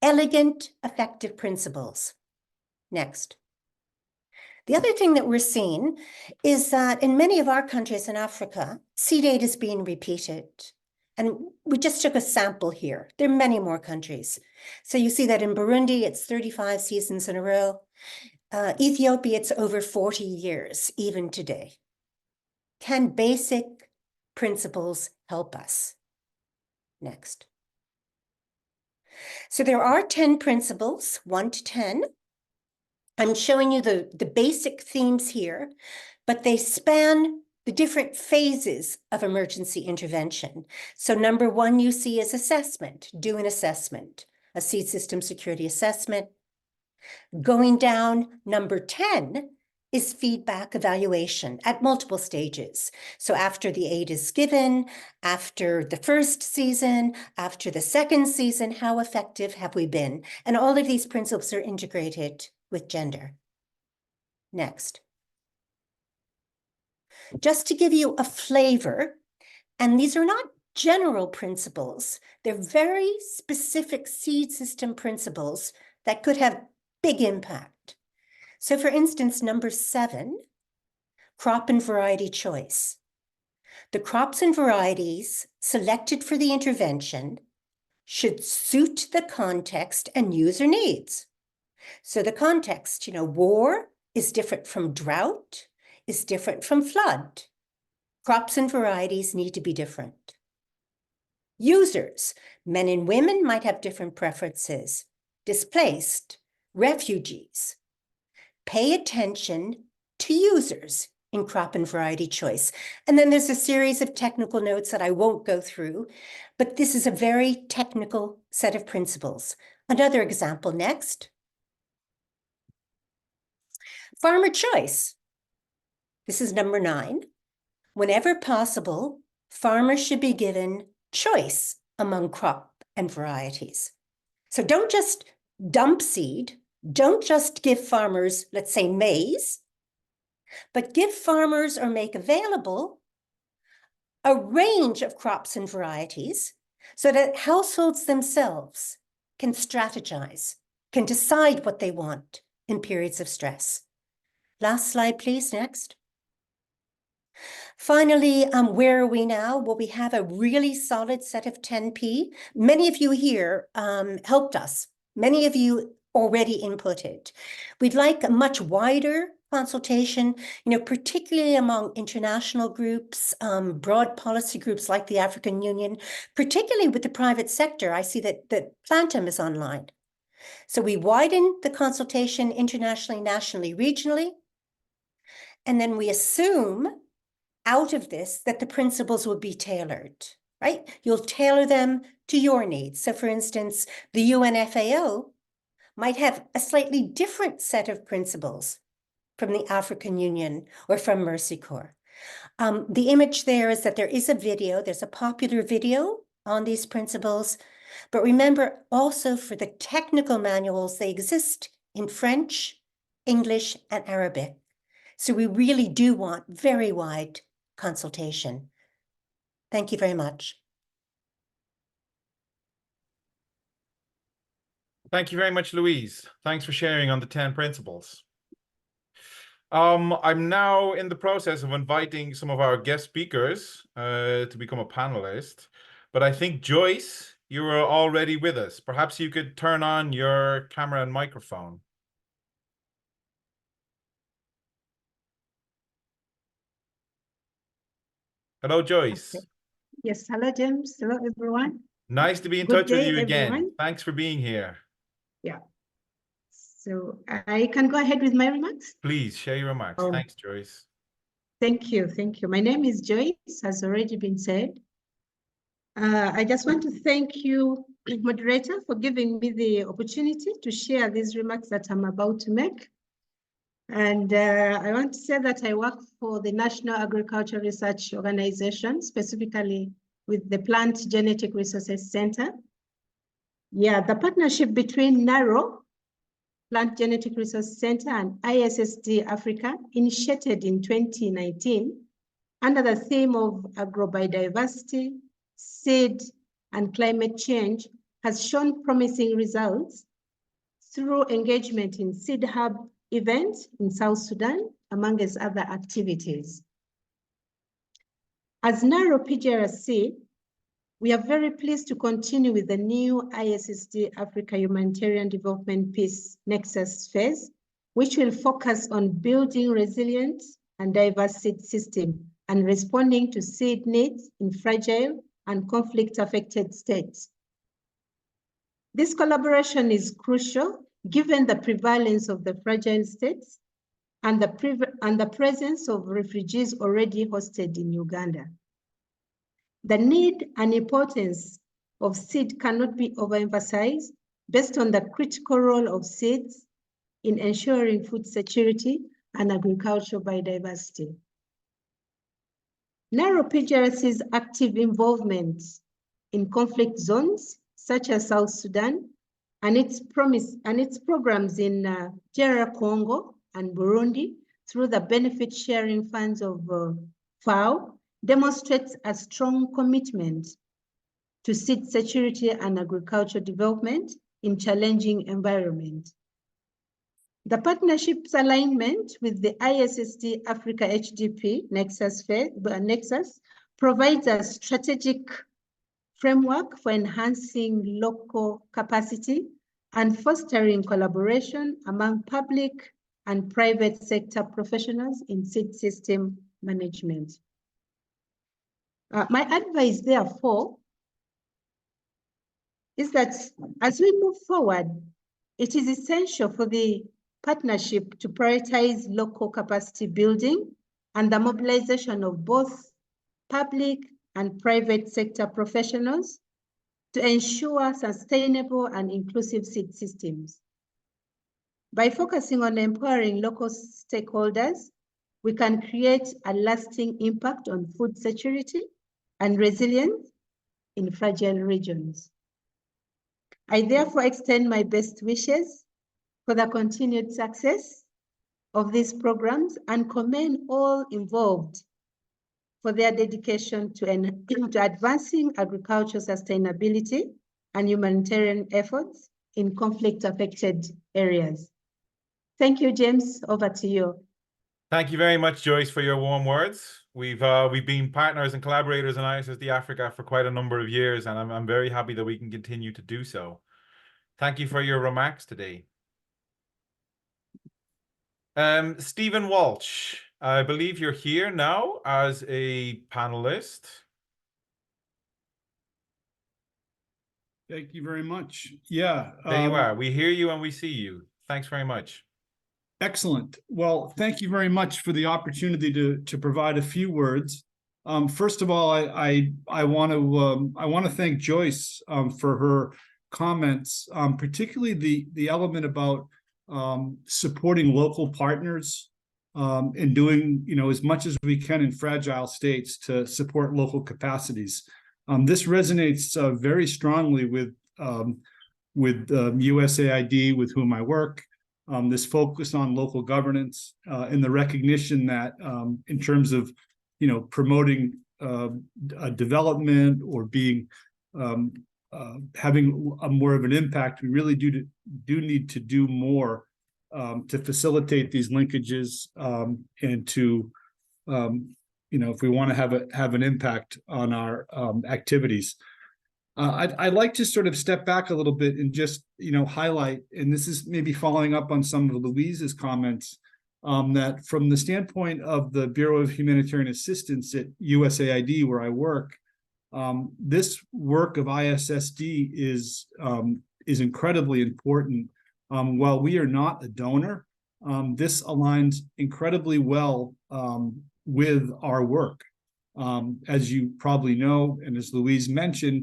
elegant, effective principles? Next. The other thing that we're seeing is that in many of our countries in Africa, seed aid is being repeated. And we just took a sample here. There are many more countries. So you see that in Burundi, it's 35 seasons in a row. Ethiopia, it's over 40 years, even today. Can basic principles help us? Next. So there are 10 principles, 1 to 10. I'm showing you the basic themes here, but they span the different phases of emergency intervention. So number 1 you see is assessment, do an assessment, a seed system security assessment. Going down, number 10 is feedback evaluation at multiple stages. So after the aid is given, after the first season, after the second season, how effective have we been? And all of these principles are integrated with gender. Next. Just to give you a flavor, and these are not general principles, they're very specific seed system principles that could have big impact. So for instance, number 7, crop and variety choice. The crops and varieties selected for the intervention should suit the context and user needs. So the context, war is different from drought, is different from flood. Crops and varieties need to be different. Users, men and women might have different preferences. Displaced, refugees. Pay attention to users in crop and variety choice. And then there's a series of technical notes that I won't go through, but this is a very technical set of principles. Another example next. Farmer choice. This is number 9. Whenever possible, farmers should be given choice among crop and varieties. So don't just dump seed. Don't just give farmers, let's say, maize, but give farmers or make available a range of crops and varieties so that households themselves can strategize, can decide what they want in periods of stress. Last slide, please. Next. Finally, where are we now? Well, we have a really solid set of 10P. Many of you here helped us. Many of you already inputted. We'd like a much wider consultation, particularly among international groups, broad policy groups like the African Union, particularly with the private sector. I see that Plantum is online. So we widen the consultation internationally, nationally, regionally, and then we assume out of this that the principles will be tailored, right? You'll tailor them to your needs. So for instance, the UNFAO might have a slightly different set of principles from the African Union or from Mercy Corps. The image there is that there is a video, there's a popular video on these principles, but remember also for the technical manuals, they exist in French, English, and Arabic. So we really do want very wide consultation. Thank you very much. Thank you very much, Louise. Thanks for sharing on the 10 principles. I'm now in the process of inviting some of our guest speakers to become a panelist, but I think Joyce, you are already with us. Perhaps you could turn on your camera and microphone. Hello, Joyce. Okay. Yes, hello, James. Hello, everyone. Nice to be in Good touch with day, you again. everyone. Thanks for being here. Yeah. So I can go ahead with my remarks. Please share your remarks. Thanks, Joyce. Thank you. Thank you. My name is Joyce, has already been said. I just want to thank you, moderator, for giving me the opportunity to share these remarks that I'm about to make. And I want to say that I work for the National Agricultural Research Organization, specifically with the Plant Genetic Resources Center. Yeah, the partnership between NARO, Plant Genetic Resource Center, and ISSD Africa, initiated in 2019 under the theme of agrobiodiversity, seed, and climate change, has shown promising results through engagement in seed hub event in South Sudan, among other activities. As NARO PGRC, we are very pleased to continue with the new ISSD Africa Humanitarian Development Peace Nexus phase, which will focus on building resilient and diverse seed system and responding to seed needs in fragile and conflict-affected states. This collaboration is crucial given the prevalence of the fragile states and the presence of refugees already hosted in Uganda. The need and importance of seed cannot be overemphasized based on the critical role of seeds in ensuring food security and agricultural biodiversity. NARO PGRC's active involvement in conflict zones such as South Sudan and its programs in DR Congo and Burundi through the benefit sharing funds of FAO demonstrates a strong commitment to seed security and agricultural development in challenging environment. The partnership's alignment with the ISSD Africa HDP-Nexus provides a strategic framework for enhancing local capacity and fostering collaboration among public and private sector professionals in seed system management. My advice, therefore, is that as we move forward, it is essential for the partnership to prioritize local capacity building and the mobilization of both public and private sector professionals to ensure sustainable and inclusive seed systems. By focusing on empowering local stakeholders, we can create a lasting impact on food security and resilience in fragile regions. I therefore extend my best wishes for the continued success of these programs and commend all involved for their dedication to advancing agricultural sustainability and humanitarian efforts in conflict-affected areas. Thank you, James. Over to you. Thank you very much, Joyce, for your warm words. We've been partners and collaborators in ISSD Africa for quite a number of years, and I'm very happy that we can continue to do so. Thank you for your remarks today. Stephen Walsh, I believe you're here now as a panelist. Thank you very much. Yeah. There you are. We hear you and we see you. Thanks very much. Excellent. Well, thank you very much for the opportunity to provide a few words. First of all, I want to thank Joyce for her comments, particularly the element about supporting local partners and doing as much as we can in fragile states to support local capacities. This resonates very strongly with USAID, with whom I work. This focus on local governance and the recognition that in terms of promoting development or being having a more of an impact, we really do need to do more to facilitate these linkages and to if we want to have an impact on our activities. I'd like to sort of step back a little bit and just highlight, and this is maybe following up on some of Louise's comments, that from the standpoint of the Bureau of Humanitarian Assistance at USAID, where I work, this work of ISSD is incredibly important. While we are not a donor, this aligns incredibly well with our work. As you probably know, and as Louise mentioned,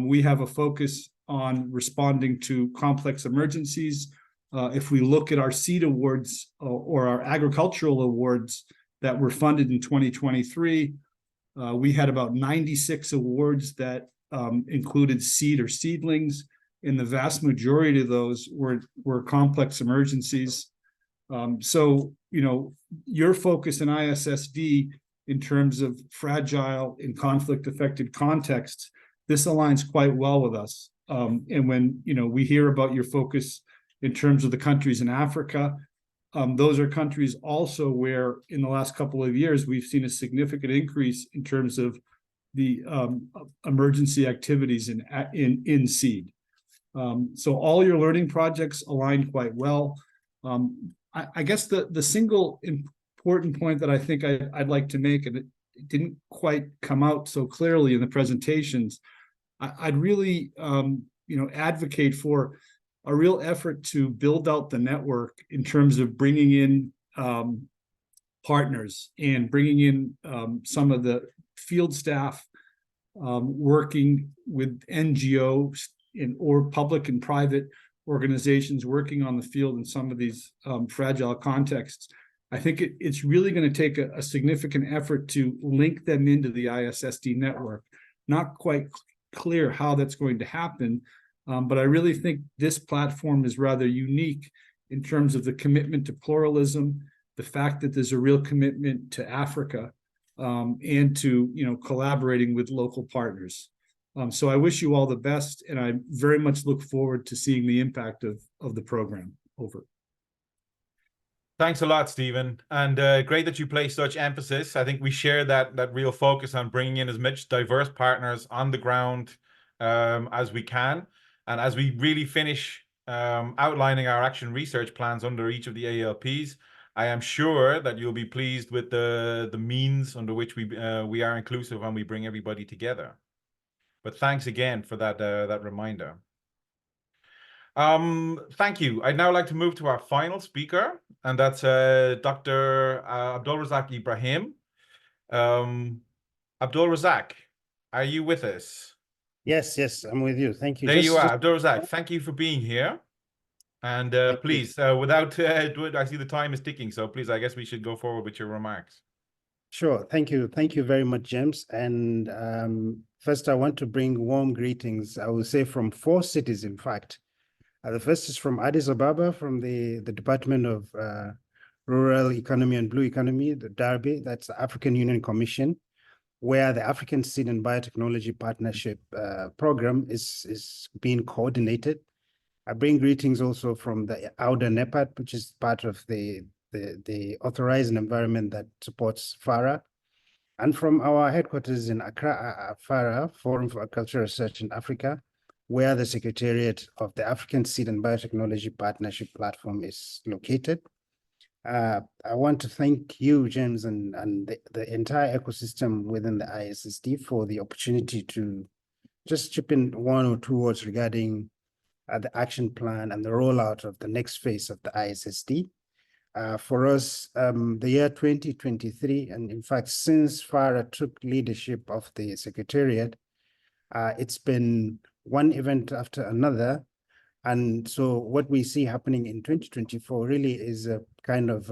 we have a focus on responding to complex emergencies. If we look at our seed awards or our agricultural awards that were funded in 2023, we had about 96 awards that included seed or seedlings, and the vast majority of those were complex emergencies. So, your focus in ISSD in terms of fragile and conflict-affected contexts, this aligns quite well with us. And when we hear about your focus in terms of the countries in Africa, those are countries also where in the last couple of years, we've seen a significant increase in terms of the emergency activities in seed. So all your learning projects align quite well. I guess the single important point that I think I'd like to make, and it didn't quite come out so clearly in the presentations, I'd really advocate for a real effort to build out the network in terms of bringing in partners and bringing in some of the field staff, working with NGOs or public and private organizations working on the field in some of these fragile contexts. I think it's really going to take a significant effort to link them into the ISSD network. Not quite clear how that's going to happen, but I really think this platform is rather unique in terms of the commitment to pluralism, the fact that there's a real commitment to Africa, and to collaborating with local partners. So I wish you all the best, and I very much look forward to seeing the impact of the program. Over. Thanks a lot, Stephen, and great that you place such emphasis. I think we share that real focus on bringing in as much diverse partners on the ground as we can. And as we really finish outlining our action research plans under each of the ALPs, I am sure that you'll be pleased with the means under which we are inclusive and we bring everybody together. But thanks again for that reminder. Thank you. I'd now like to move to our final speaker, and that's Dr. Abdulrazak Ibrahim. Abdulrazak, are you with us? Yes, I'm with you. Thank you. There you are, Abdulrazak. Thank you for being here. And please, without, I see the time is ticking, so please, I guess we should go forward with your remarks. Sure. Thank you. Thank you very much, James. And first, I want to bring warm greetings, I will say from 4 cities, in fact. The first is from Addis Ababa, from the Department of Rural Economy and Blue Economy, the Derby, that's the African Union Commission, where the African Seed and Biotechnology Partnership Program is being coordinated. I bring greetings also from the outer NEPAD, which is part of the authorized environment that supports FARA, and from our headquarters in Accra, FARA, Forum for Agricultural Research in Africa, where the Secretariat of the African Seed and Biotechnology Partnership Platform is located. I want to thank you, James, and the entire ecosystem within the ISSD for the opportunity to just chip in 1 or 2 words regarding the action plan and the rollout of the next phase of the ISSD. For us, the year 2023, and in fact, since FARA took leadership of the Secretariat, it's been one event after another. And so what we see happening in 2024 really is a kind of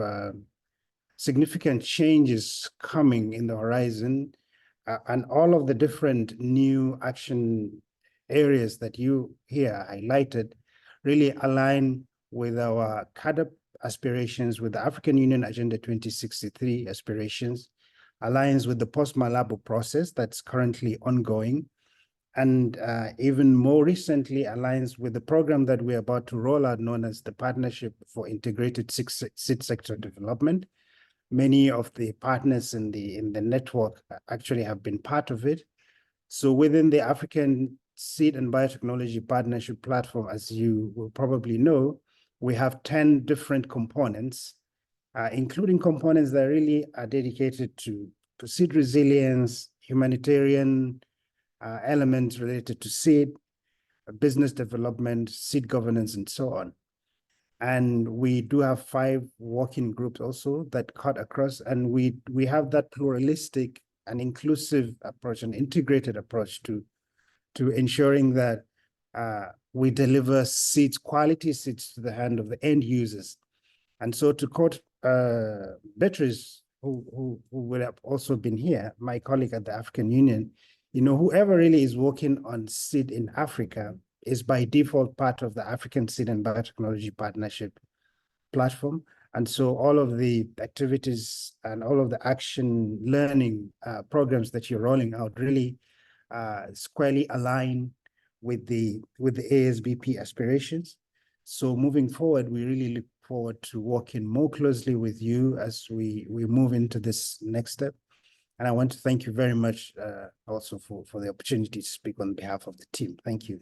significant changes coming in the horizon, and all of the different new action areas that you here highlighted really align with our CAADP aspirations, with the African Union Agenda 2063 aspirations, aligns with the post-Malabo process that's currently ongoing, and even more recently aligns with the program that we're about to roll out, known as the Partnership for Integrated Seed Sector Development. Many of the partners in the network actually have been part of it. So within the African Seed and Biotechnology Partnership Platform, as you will probably know, we have 10 different components, including components that really are dedicated to seed resilience, humanitarian elements related to seed, business development, seed governance, and so on. And we do have 5 working groups also that cut across, and we have that pluralistic and inclusive approach, an integrated approach to ensuring that we deliver seeds, quality seeds, to the hand of the end users. And so, to quote Beatrice, who will have also been here, my colleague at the African Union, whoever really is working on seed in Africa is by default part of the African Seed and Biotechnology Partnership Platform. And so all of the activities and all of the action learning programs that you're rolling out really squarely align with the ASBP aspirations. So moving forward, we really forward to working more closely with you as we move into this next step. And I want to thank you very much also for the opportunity to speak on behalf of the team. Thank you.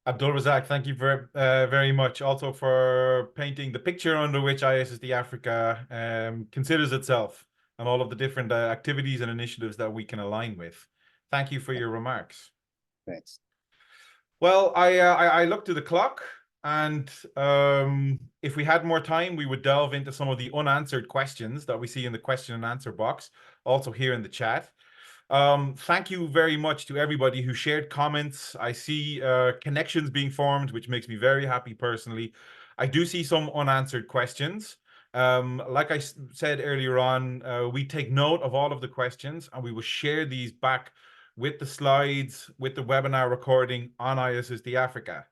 Abdul Razak, thank you very much also for painting the picture under which ISSD Africa considers itself and all of the different activities and initiatives that we can align with. Thank you for your remarks. Thanks. Well, I looked to the clock, and if we had more time, we would delve into some of the unanswered questions that we see in the question and answer box, also here in the chat. Thank you very much to everybody who shared comments. I see connections being formed, which makes me very happy personally. I do see some unanswered questions. Like I said earlier on, we take note of all of the questions and we will share these back with the slides, with the webinar recording on ISSD Africa.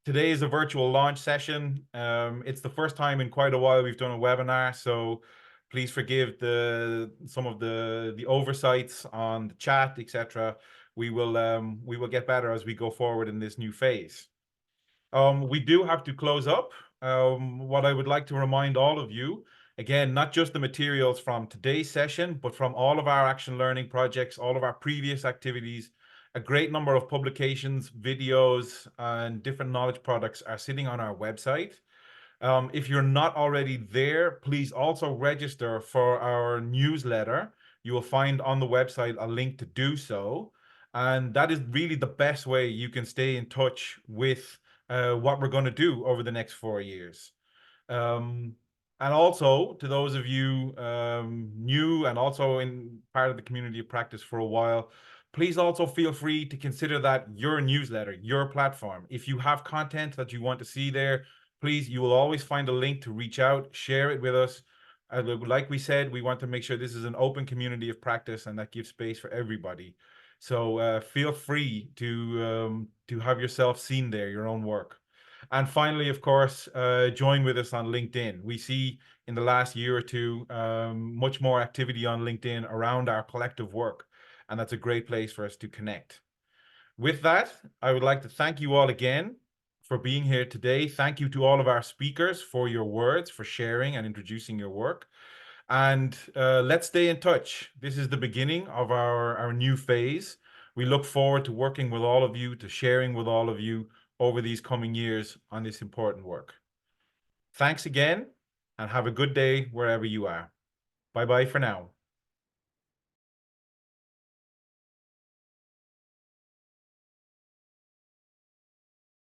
Today is a virtual launch session. It's the first time in quite a while we've done a webinar, so please forgive some of the oversights on the chat, etc. We will get better as we go forward in this new phase. We do have to close up. What I would like to remind all of you, again, not just the materials from today's session, but from all of our action learning projects, all of our previous activities, a great number of publications, videos, and different knowledge products are sitting on our website. If you're not already there, please also register for our newsletter. You will find on the website a link to do so. And that is really the best way you can stay in touch with what we're going to do over the next 4 years. And also, to those of you new and also in part of the community of practice for a while, please also feel free to consider that your newsletter, your platform. If you have content that you want to see there, please, you will always find a link to reach out, share it with us. Like we said, we want to make sure this is an open community of practice and that gives space for everybody. So feel free to have yourself seen there, your own work. And finally, of course, join with us on LinkedIn. We see in the last year or two much more activity on LinkedIn around our collective work. And that's a great place for us to connect. With that, I would like to thank you all again for being here today. Thank you to all of our speakers for your words, for sharing and introducing your work. And let's stay in touch. This is the beginning of our new phase. We look forward to working with all of you, to sharing with all of you over these coming years on this important work. Thanks again, and have a good day wherever you are. Bye-bye for now.